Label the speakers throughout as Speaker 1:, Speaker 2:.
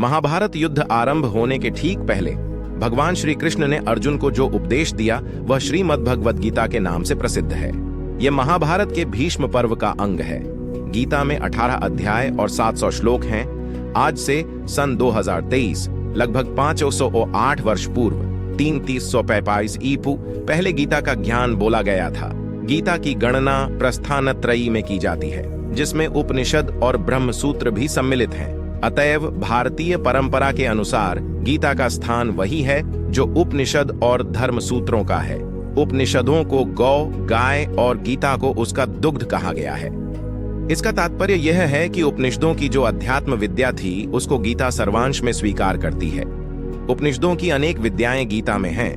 Speaker 1: महाभारत युद्ध आरंभ होने के ठीक पहले भगवान श्री कृष्ण ने अर्जुन को जो उपदेश दिया वह श्रीमद् भगवद गीता के नाम से प्रसिद्ध है। यह महाभारत के भीष्म पर्व का अंग है। गीता में 18 अध्याय और 700 श्लोक हैं। आज से सन 2023 लगभग 508 वर्ष पूर्व 3,345 ईपू पहले गीता का ज्ञान बोला गया था। गीता की गणना प्रस्थानत्रयी में की जाती है, जिसमें उपनिषद और ब्रह्म सूत्र भी सम्मिलित हैं। अतएव भारतीय परंपरा के अनुसार गीता का स्थान वही है जो उपनिषद और धर्म सूत्रों का है। उपनिषदों को गौ, गाय और गीता को उसका दुग्ध कहा गया है। इसका तात्पर्य यह है कि उपनिषदों की जो अध्यात्म विद्या थी उसको गीता सर्वांश में स्वीकार करती है। उपनिषदों की अनेक विद्याएं गीता में हैं,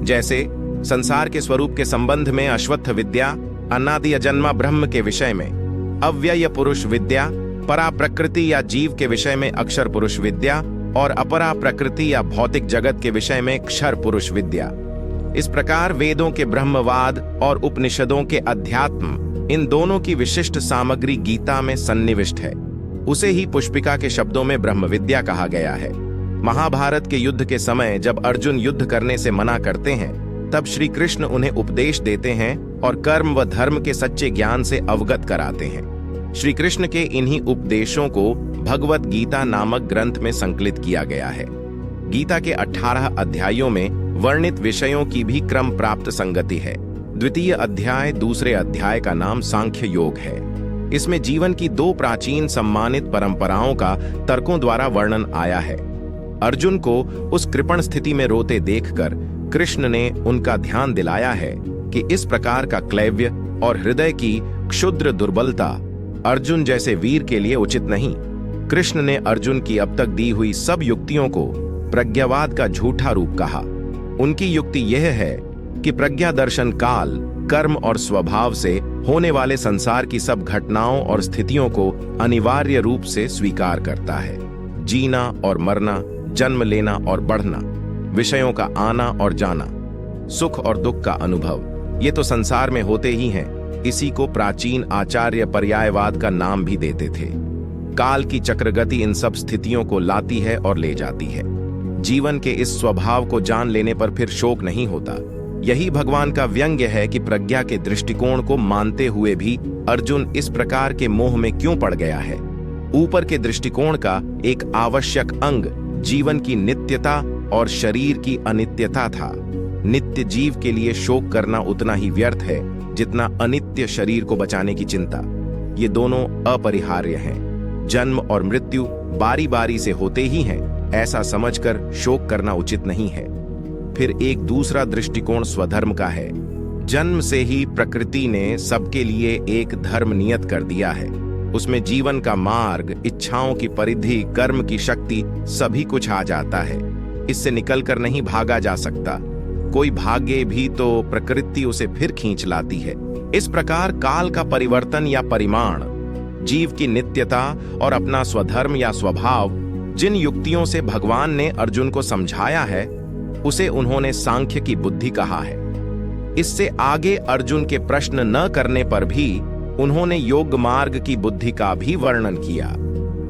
Speaker 1: जैसे संसार के स्वरूप के संबंध में अश्वत्थ विद्या, अनादि अजन्मा ब्रह्म के विषय में अव्यय पुरुष विद्या, परा प्रकृति या जीव के विषय में अक्षर पुरुष विद्या और अपरा प्रकृति या भौतिक जगत के विषय में क्षर पुरुष विद्या। इस प्रकार वेदों के ब्रह्मवाद और उपनिषदों के अध्यात्म, इन दोनों की विशिष्ट सामग्री गीता में सन्निविष्ट है। उसे ही पुष्पिका के शब्दों में ब्रह्म विद्या कहा गया है। महाभारत के युद्ध के समय जब अर्जुन युद्ध करने से मना करते हैं, तब श्री कृष्ण उन्हें उपदेश देते हैं और कर्म व धर्म के सच्चे ज्ञान से अवगत कराते हैं। श्री कृष्ण के इन्हीं उपदेशों को भगवत गीता नामक ग्रंथ में संकलित किया गया है। गीता के 18 अध्यायों में वर्णित विषयों की भी क्रम प्राप्त संगति है। द्वितीय अध्याय दूसरे अध्याय का नाम सांख्य योग है। इसमें जीवन की दो प्राचीन सम्मानित परंपराओं का तर्कों द्वारा वर्णन आया है। अर्जुन को उस कृपण स्थिति में रोते देखकर कृष्ण ने उनका ध्यान दिलाया है कि इस प्रकार का क्लैव्य और हृदय की क्षुद्र दुर्बलता अर्जुन जैसे वीर के लिए उचित नहीं। कृष्ण ने अर्जुन की अब तक दी हुई सब युक्तियों को प्रज्ञावाद का झूठा रूप कहा। उनकी युक्ति यह है कि प्रज्ञा दर्शन काल, कर्म और स्वभाव से होने वाले संसार की सब घटनाओं और स्थितियों को अनिवार्य रूप से स्वीकार करता है। जीना और मरना, जन्म लेना और बढ़ना, विषयों का आना और जाना, सुख और दुख का अनुभव, ये तो संसार में होते ही हैं। इसी को प्राचीन आचार्य पर्यायवाद का नाम भी देते थे। काल की चक्रगति इन सब स्थितियों को लाती है और ले जाती है। जीवन के इस स्वभाव को जान लेने पर फिर शोक नहीं होता। यही भगवान का व्यंग्य है कि प्रज्ञा के दृष्टिकोण को मानते हुए भी अर्जुन इस प्रकार के मोह में क्यों पड़ गया है। ऊपर के दृष्टिकोण का एक आवश्यक अंग जीवन की नित्यता और शरीर की अनित्यता था। नित्य जीव के लिए शोक करना उतना ही व्यर्थ है जितना अनित्य शरीर को बचाने की चिंता। ये दोनों अपरिहार्य हैं। जन्म और मृत्यु बारी बारी से होते ही हैं, ऐसा समझकर शोक करना उचित नहीं है। फिर एक दूसरा दृष्टिकोण स्वधर्म का है। जन्म से ही प्रकृति ने सबके लिए एक धर्म नियत कर दिया है। उसमें जीवन का मार्ग, इच्छाओं की परिधि, कर्म की शक्ति, सभी कुछ आ जाता है। इससे निकलकर नहीं भागा जा सकता। कोई भागे भी तो प्रकृति उसे फिर खींच लाती है। इस प्रकार काल का परिवर्तन या परिमाण, जीव की नित्यता और अपना स्वधर्म या स्वभाव, जिन युक्तियों से भगवान ने अर्जुन को समझाया है, उसे उन्होंने सांख्य की बुद्धि कहा है। इससे आगे अर्जुन के प्रश्न न करने पर भी उन्होंने योग मार्ग की बुद्धि का भी वर्णन किया।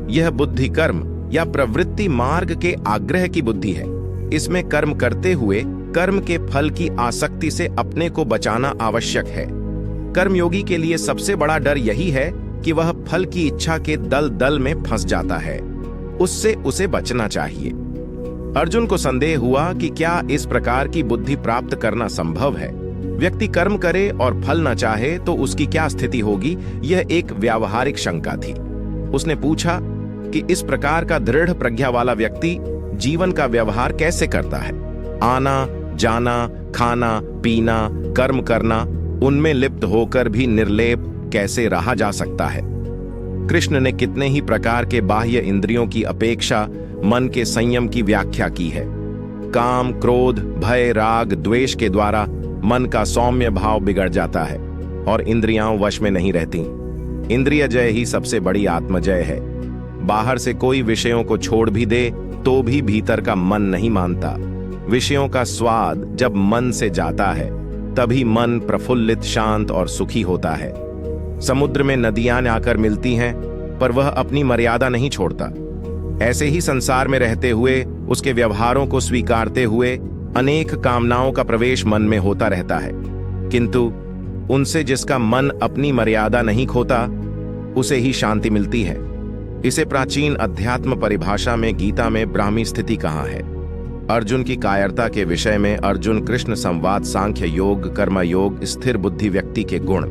Speaker 1: यह बुद्धि कर्म या प्रवृत्ति मार्ग के आग्रह की बुद्धि है। इसमें कर्म करते हुए कर्म के फल की आसक्ति से अपने को बचाना आवश्यक है। कर्मयोगी के लिए सबसे बड़ा डर यही है कि वह फल की इच्छा के दलदल में फंस जाता है। उससे उसे बचना चाहिए। अर्जुन को संदेह हुआ कि क्या इस प्रकार की बुद्धि प्राप्त करना संभव है। व्यक्ति कर्म करे और फल न चाहे तो उसकी क्या स्थिति होगी, यह एक व्यावहारिक शंका थी। उसने पूछा कि इस प्रकार का दृढ़ प्रज्ञा वाला व्यक्ति जीवन का व्यवहार कैसे करता है। आना जाना, खाना पीना, कर्म करना, उनमें लिप्त होकर भी निर्लेप कैसे रहा जा सकता है। कृष्ण ने कितने ही प्रकार के बाह्य इंद्रियों की अपेक्षा मन के संयम की व्याख्या की है। काम, क्रोध, भय, राग, द्वेष के द्वारा मन का सौम्य भाव बिगड़ जाता है और इंद्रियां वश में नहीं रहती। इंद्रिय जय ही सबसे बड़ी आत्मजय है। बाहर से कोई विषयों को छोड़ भी दे तो भी भीतर का मन नहीं मानता। विषयों का स्वाद जब मन से जाता है तभी मन प्रफुल्लित, शांत और सुखी होता है। समुद्र में नदियां आकर मिलती हैं, पर वह अपनी मर्यादा नहीं छोड़ता। ऐसे ही संसार में रहते हुए उसके व्यवहारों को स्वीकारते हुए अनेक कामनाओं का प्रवेश मन में होता रहता है, किंतु उनसे जिसका मन अपनी मर्यादा नहीं खोता उसे ही शांति मिलती है। इसे प्राचीन अध्यात्म परिभाषा में गीता में ब्राह्मी स्थिति कहा है। अर्जुन की कायरता के विषय में अर्जुन कृष्ण संवाद सांख्य योग कर्म योग स्थिर बुद्धि व्यक्ति के गुण